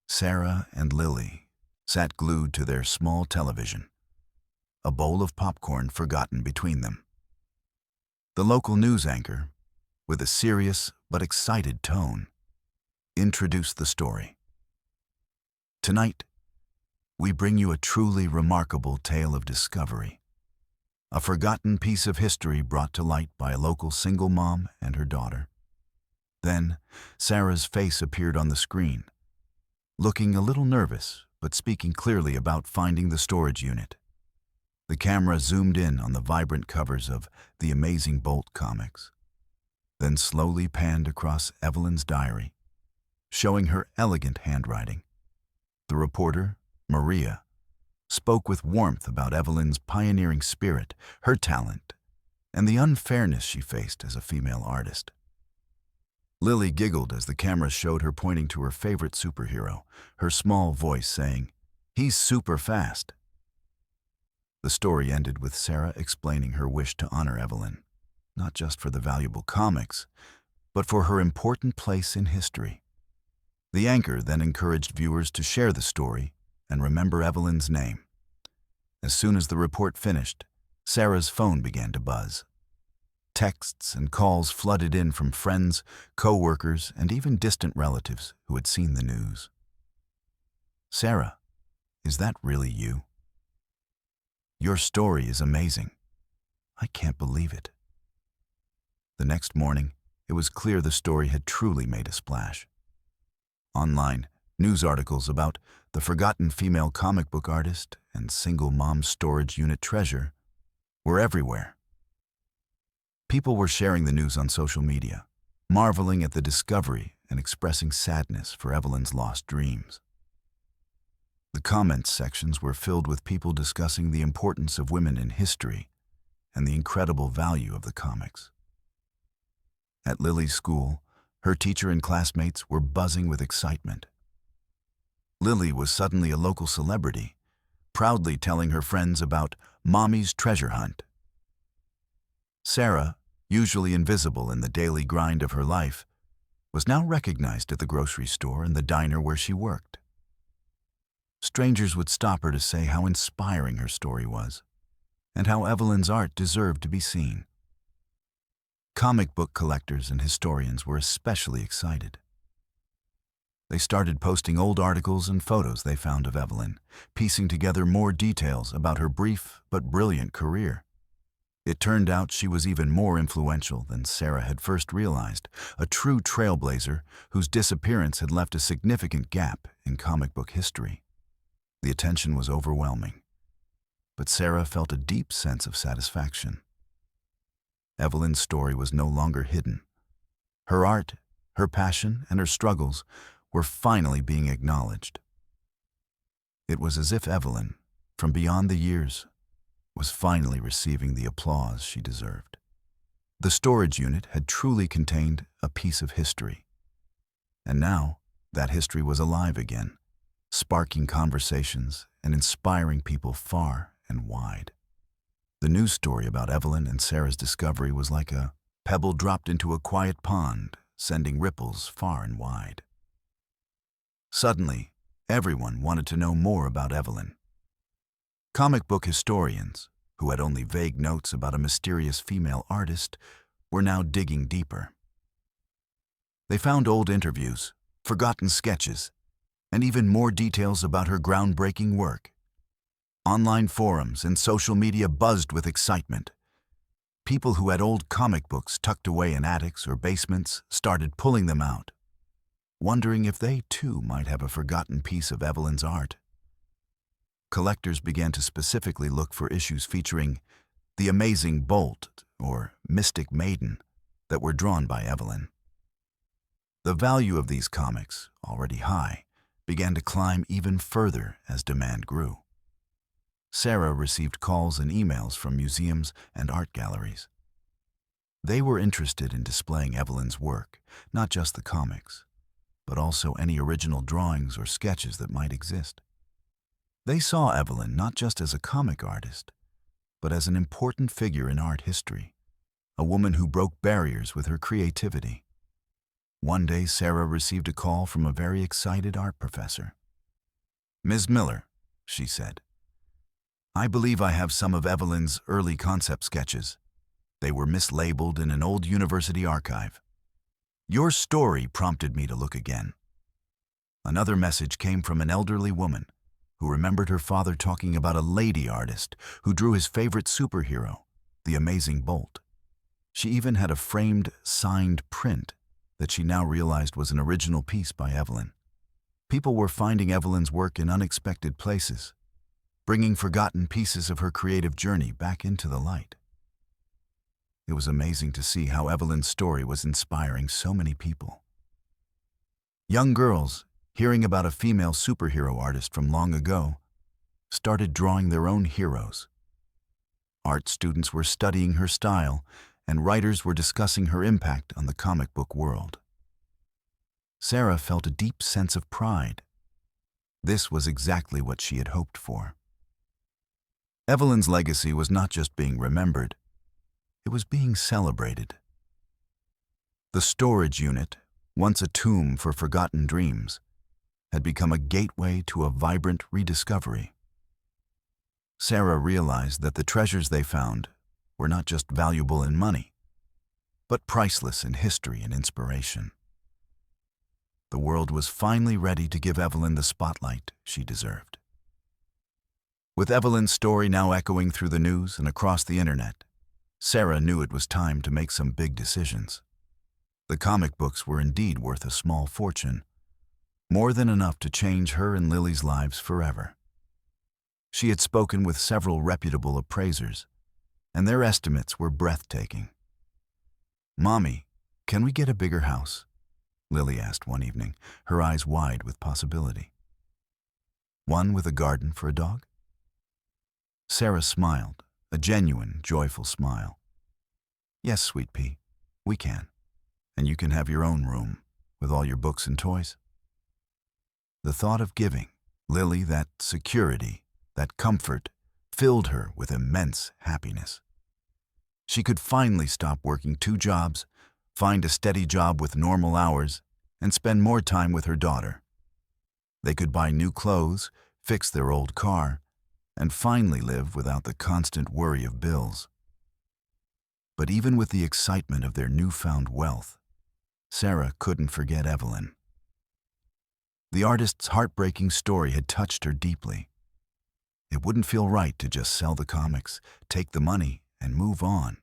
Sarah and Lily sat glued to their small television, a bowl of popcorn forgotten between them. The local news anchor, with a serious but excited tone, introduced the story. "Tonight, we bring you a truly remarkable tale of discovery, a forgotten piece of history brought to light by a local single mom and her daughter." Then, Sarah's face appeared on the screen, looking a little nervous but speaking clearly about finding the storage unit. The camera zoomed in on the vibrant covers of The Amazing Bolt comics, then slowly panned across Evelyn's diary, showing her elegant handwriting. The reporter, Maria, spoke with warmth about Evelyn's pioneering spirit, her talent, and the unfairness she faced as a female artist. Lily giggled as the camera showed her pointing to her favorite superhero, her small voice saying, "He's super fast." The story ended with Sarah explaining her wish to honor Evelyn, not just for the valuable comics, but for her important place in history. The anchor then encouraged viewers to share the story and remember Evelyn's name. As soon as the report finished, Sarah's phone began to buzz. Texts and calls flooded in from friends, co-workers, and even distant relatives who had seen the news. "Sarah, is that really you? Your story is amazing. I can't believe it." The next morning, it was clear the story had truly made a splash. Online, news articles about the forgotten female comic book artist and single mom storage unit treasure were everywhere. People were sharing the news on social media, marveling at the discovery and expressing sadness for Evelyn's lost dreams. The comments sections were filled with people discussing the importance of women in history and the incredible value of the comics. At Lily's school, her teacher and classmates were buzzing with excitement. Lily was suddenly a local celebrity, proudly telling her friends about Mommy's treasure hunt. Sarah, usually invisible in the daily grind of her life, was now recognized at the grocery store and the diner where she worked. Strangers would stop her to say how inspiring her story was, and how Evelyn's art deserved to be seen. Comic book collectors and historians were especially excited. They started posting old articles and photos they found of Evelyn, piecing together more details about her brief but brilliant career. It turned out she was even more influential than Sarah had first realized, a true trailblazer whose disappearance had left a significant gap in comic book history. The attention was overwhelming, but Sarah felt a deep sense of satisfaction. Evelyn's story was no longer hidden. Her art, her passion, and her struggles were finally being acknowledged. It was as if Evelyn, from beyond the years, was finally receiving the applause she deserved. The storage unit had truly contained a piece of history. And now, that history was alive again, sparking conversations and inspiring people far and wide. The news story about Evelyn and Sarah's discovery was like a pebble dropped into a quiet pond, sending ripples far and wide. Suddenly, everyone wanted to know more about Evelyn. Comic book historians, who had only vague notes about a mysterious female artist, were now digging deeper. They found old interviews, forgotten sketches, and even more details about her groundbreaking work. Online forums and social media buzzed with excitement. People who had old comic books tucked away in attics or basements started pulling them out, wondering if they too might have a forgotten piece of Evelyn's art. Collectors began to specifically look for issues featuring the Amazing Bolt or Mystic Maiden that were drawn by Evelyn. The value of these comics, already high, began to climb even further as demand grew. Sarah received calls and emails from museums and art galleries. They were interested in displaying Evelyn's work, not just the comics, but also any original drawings or sketches that might exist. They saw Evelyn not just as a comic artist, but as an important figure in art history, a woman who broke barriers with her creativity. One day, Sarah received a call from a very excited art professor. "Ms. Miller," she said, "I believe I have some of Evelyn's early concept sketches. They were mislabeled in an old university archive. Your story prompted me to look again." Another message came from an elderly woman who remembered her father talking about a lady artist who drew his favorite superhero, the Amazing Bolt. She even had a framed, signed print that she now realized was an original piece by Evelyn. People were finding Evelyn's work in unexpected places, bringing forgotten pieces of her creative journey back into the light. It was amazing to see how Evelyn's story was inspiring so many people. Young girls, hearing about a female superhero artist from long ago, started drawing their own heroes. Art students were studying her style, and writers were discussing her impact on the comic book world. Sarah felt a deep sense of pride. This was exactly what she had hoped for. Evelyn's legacy was not just being remembered, it was being celebrated. The storage unit, once a tomb for forgotten dreams, had become a gateway to a vibrant rediscovery. Sarah realized that the treasures they found were not just valuable in money, but priceless in history and inspiration. The world was finally ready to give Evelyn the spotlight she deserved. With Evelyn's story now echoing through the news and across the internet, Sarah knew it was time to make some big decisions. The comic books were indeed worth a small fortune, more than enough to change her and Lily's lives forever. She had spoken with several reputable appraisers, and their estimates were breathtaking. "Mommy, can we get a bigger house?" Lily asked one evening, her eyes wide with possibility. "One with a garden for a dog?" Sarah smiled, a genuine, joyful smile. "Yes, sweet pea, we can. And you can have your own room, with all your books and toys." The thought of giving Lily that security, that comfort, filled her with immense happiness. She could finally stop working 2 jobs, find a steady job with normal hours, and spend more time with her daughter. They could buy new clothes, fix their old car, and finally live without the constant worry of bills. But even with the excitement of their newfound wealth, Sarah couldn't forget Evelyn. The artist's heartbreaking story had touched her deeply. It wouldn't feel right to just sell the comics, take the money, and move on.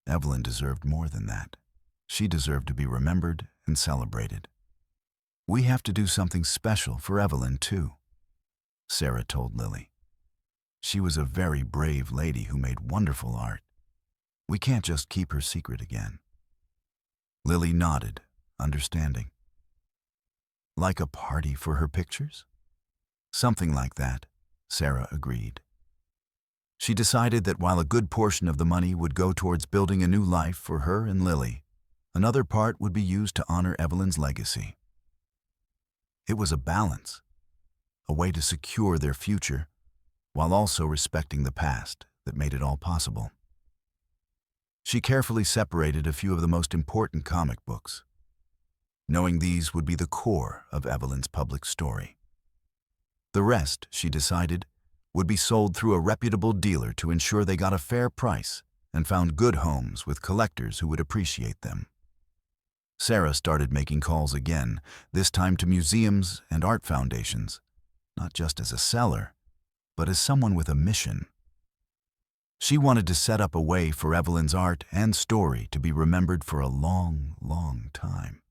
Evelyn deserved more than that. She deserved to be remembered and celebrated. "We have to do something special for Evelyn, too," Sarah told Lily. "She was a very brave lady who made wonderful art. We can't just keep her secret again." Lily nodded, understanding. "Like a party for her pictures?" "Something like that," Sarah agreed. She decided that while a good portion of the money would go towards building a new life for her and Lily, another part would be used to honor Evelyn's legacy. It was a balance, a way to secure their future while also respecting the past that made it all possible. She carefully separated a few of the most important comic books, knowing these would be the core of Evelyn's public story. The rest, she decided, would be sold through a reputable dealer to ensure they got a fair price and found good homes with collectors who would appreciate them. Sarah started making calls again, this time to museums and art foundations, not just as a seller, but as someone with a mission. She wanted to set up a way for Evelyn's art and story to be remembered for a long, long time.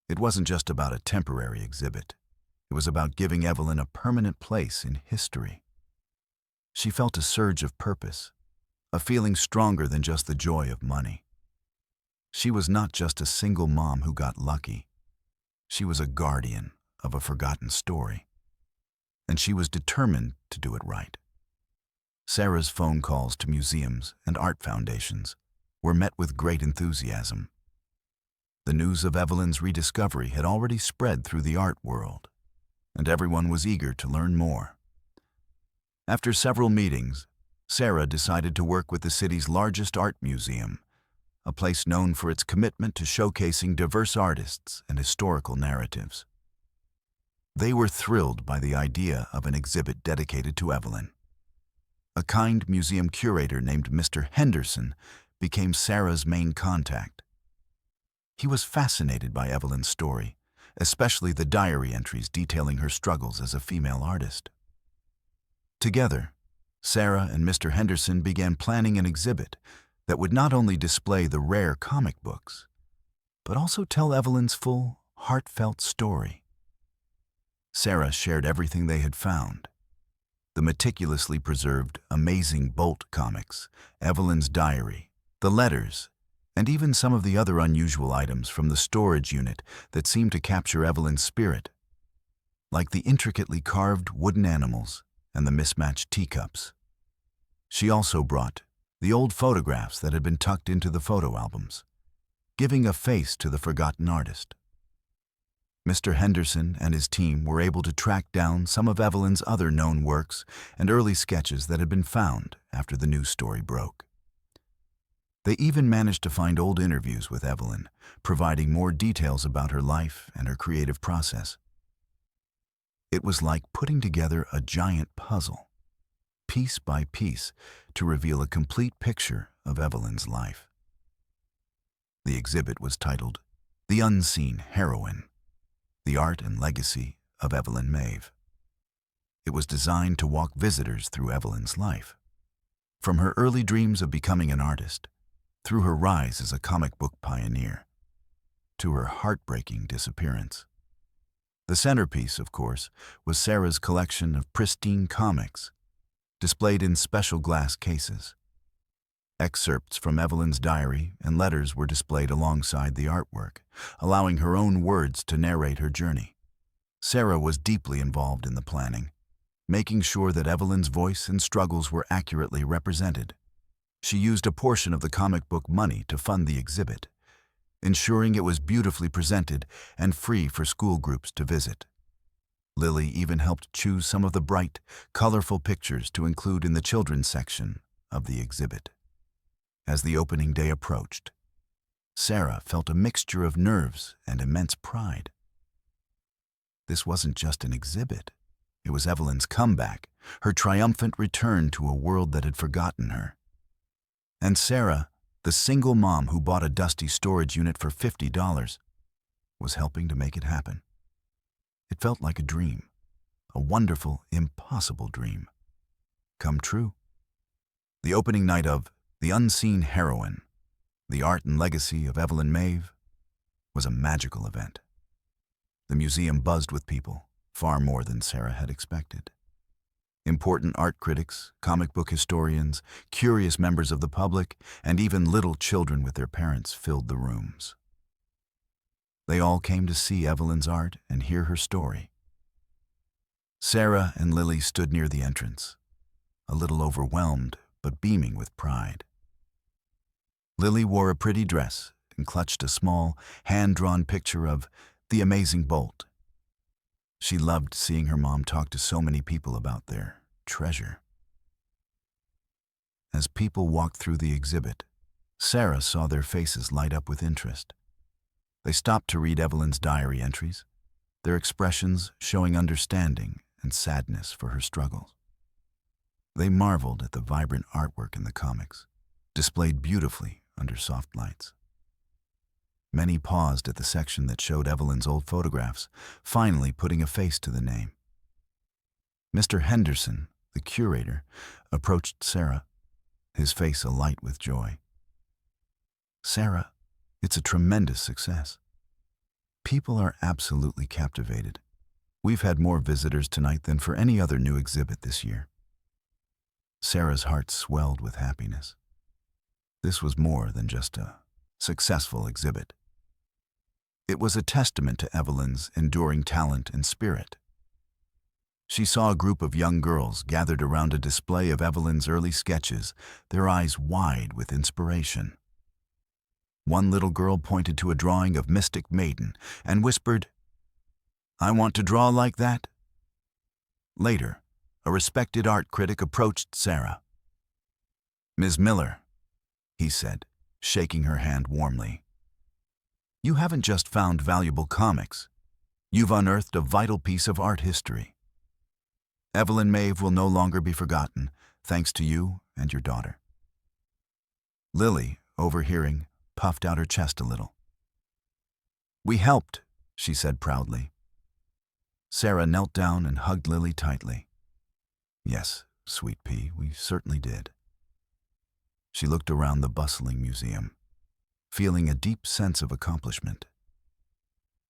It wasn't just about a temporary exhibit. It was about giving Evelyn a permanent place in history. She felt a surge of purpose, a feeling stronger than just the joy of money. She was not just a single mom who got lucky. She was a guardian of a forgotten story. And she was determined to do it right. Sarah's phone calls to museums and art foundations were met with great enthusiasm. The news of Evelyn's rediscovery had already spread through the art world, and everyone was eager to learn more. After several meetings, Sarah decided to work with the city's largest art museum, a place known for its commitment to showcasing diverse artists and historical narratives. They were thrilled by the idea of an exhibit dedicated to Evelyn. A kind museum curator named Mr. Henderson became Sarah's main contact. He was fascinated by Evelyn's story, especially the diary entries detailing her struggles as a female artist. Together, Sarah and Mr. Henderson began planning an exhibit that would not only display the rare comic books, but also tell Evelyn's full, heartfelt story. Sarah shared everything they had found: the meticulously preserved Amazing Bolt comics, Evelyn's diary, the letters, and even some of the other unusual items from the storage unit that seemed to capture Evelyn's spirit, like the intricately carved wooden animals and the mismatched teacups. She also brought the old photographs that had been tucked into the photo albums, giving a face to the forgotten artist. Mr. Henderson and his team were able to track down some of Evelyn's other known works and early sketches that had been found after the news story broke. They even managed to find old interviews with Evelyn, providing more details about her life and her creative process. It was like putting together a giant puzzle, piece by piece, to reveal a complete picture of Evelyn's life. The exhibit was titled The Unseen Heroine: The Art and Legacy of Evelyn Maeve. It was designed to walk visitors through Evelyn's life, from her early dreams of becoming an artist, through her rise as a comic book pioneer, to her heartbreaking disappearance. The centerpiece, of course, was Sarah's collection of pristine comics, displayed in special glass cases. Excerpts from Evelyn's diary and letters were displayed alongside the artwork, allowing her own words to narrate her journey. Sarah was deeply involved in the planning, making sure that Evelyn's voice and struggles were accurately represented. She used a portion of the comic book money to fund the exhibit, ensuring it was beautifully presented and free for school groups to visit. Lily even helped choose some of the bright, colorful pictures to include in the children's section of the exhibit. As the opening day approached, Sarah felt a mixture of nerves and immense pride. This wasn't just an exhibit. It was Evelyn's comeback, her triumphant return to a world that had forgotten her. And Sarah, the single mom who bought a dusty storage unit for $50, was helping to make it happen. It felt like a dream, a wonderful, impossible dream, come true. The opening night of The Unseen Heroine: The Art and Legacy of Evelyn Maeve was a magical event. The museum buzzed with people, far more than Sarah had expected. Important art critics, comic book historians, curious members of the public, and even little children with their parents filled the rooms. They all came to see Evelyn's art and hear her story. Sarah and Lily stood near the entrance, a little overwhelmed but beaming with pride. Lily wore a pretty dress and clutched a small, hand-drawn picture of the amazing Bolt. She loved seeing her mom talk to so many people about their treasure. As people walked through the exhibit, Sarah saw their faces light up with interest. They stopped to read Evelyn's diary entries, their expressions showing understanding and sadness for her struggles. They marveled at the vibrant artwork in the comics, displayed beautifully under soft lights. Many paused at the section that showed Evelyn's old photographs, finally putting a face to the name. Mr. Henderson, the curator, approached Sarah, his face alight with joy. "Sarah, it's a tremendous success. People are absolutely captivated. We've had more visitors tonight than for any other new exhibit this year." Sarah's heart swelled with happiness. This was more than just a successful exhibit. It was a testament to Evelyn's enduring talent and spirit. She saw a group of young girls gathered around a display of Evelyn's early sketches, their eyes wide with inspiration. One little girl pointed to a drawing of Mystic Maiden and whispered, "I want to draw like that." Later, a respected art critic approached Sarah. "Ms. Miller," he said, shaking her hand warmly, "you haven't just found valuable comics. You've unearthed a vital piece of art history. Evelyn Maeve will no longer be forgotten, thanks to you and your daughter." Lily, overhearing, puffed out her chest a little. "We helped," she said proudly. Sarah knelt down and hugged Lily tightly. "Yes, sweet pea, we certainly did." She looked around the bustling museum, feeling a deep sense of accomplishment.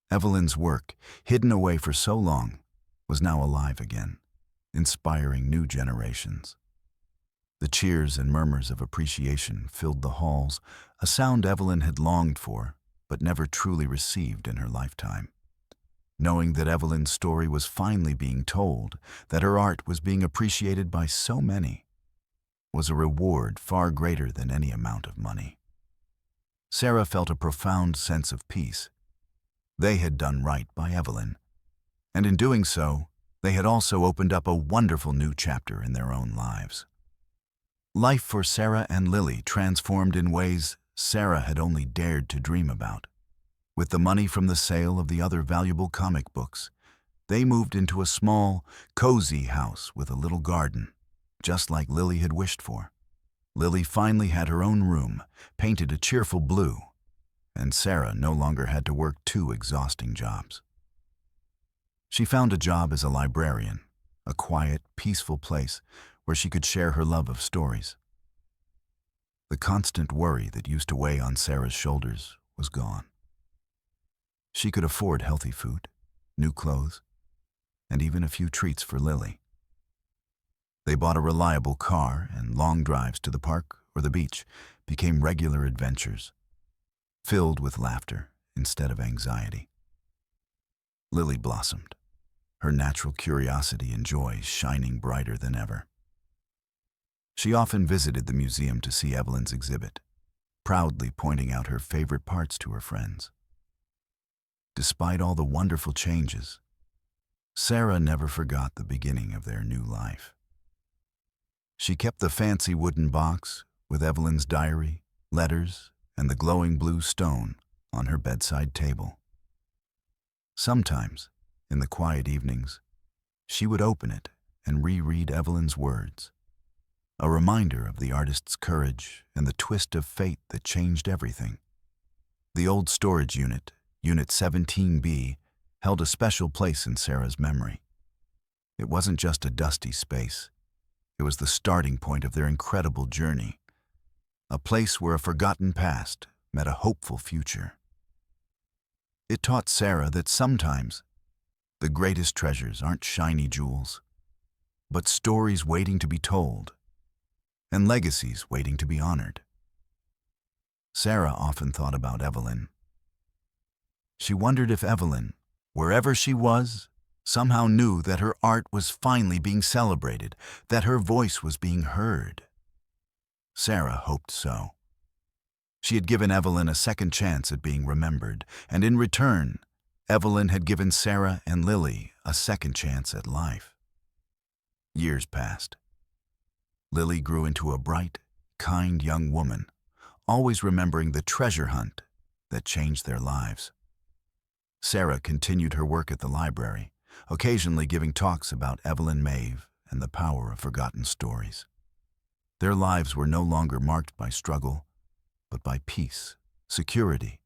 Evelyn's work, hidden away for so long, was now alive again, inspiring new generations. The cheers and murmurs of appreciation filled the halls, a sound Evelyn had longed for, but never truly received in her lifetime. Knowing that Evelyn's story was finally being told, that her art was being appreciated by so many, was a reward far greater than any amount of money. Sarah felt a profound sense of peace. They had done right by Evelyn, and in doing so, they had also opened up a wonderful new chapter in their own lives. Life for Sarah and Lily transformed in ways Sarah had only dared to dream about. With the money from the sale of the other valuable comic books, they moved into a small, cozy house with a little garden, just like Lily had wished for. Lily finally had her own room, painted a cheerful blue, and Sarah no longer had to work two exhausting jobs. She found a job as a librarian, a quiet, peaceful place where she could share her love of stories. The constant worry that used to weigh on Sarah's shoulders was gone. She could afford healthy food, new clothes, and even a few treats for Lily. They bought a reliable car, and long drives to the park or the beach became regular adventures, filled with laughter instead of anxiety. Lily blossomed, her natural curiosity and joy shining brighter than ever. She often visited the museum to see Evelyn's exhibit, proudly pointing out her favorite parts to her friends. Despite all the wonderful changes, Sarah never forgot the beginning of their new life. She kept the fancy wooden box with Evelyn's diary, letters, and the glowing blue stone on her bedside table. Sometimes, in the quiet evenings, she would open it and reread Evelyn's words, a reminder of the artist's courage and the twist of fate that changed everything. The old storage unit, Unit 17B, held a special place in Sarah's memory. It wasn't just a dusty space. It was the starting point of their incredible journey, a place where a forgotten past met a hopeful future. It taught Sarah that sometimes the greatest treasures aren't shiny jewels, but stories waiting to be told and legacies waiting to be honored. Sarah often thought about Evelyn. She wondered if Evelyn, wherever she was, somehow knew that her art was finally being celebrated, that her voice was being heard. Sarah hoped so. She had given Evelyn a second chance at being remembered, and in return, Evelyn had given Sarah and Lily a second chance at life. Years passed. Lily grew into a bright, kind young woman, always remembering the treasure hunt that changed their lives. Sarah continued her work at the library, occasionally giving talks about Evelyn Maeve and the power of forgotten stories. Their lives were no longer marked by struggle, but by peace, security,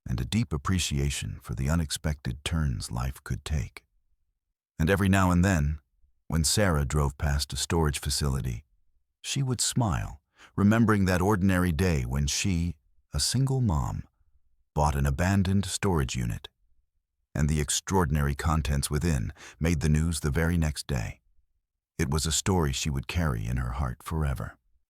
and a deep appreciation for the unexpected turns life could take. And every now and then, when Sarah drove past a storage facility, she would smile, remembering that ordinary day when she, a single mom, bought an abandoned storage unit, and the extraordinary contents within made the news the very next day. It was a story she would carry in her heart forever.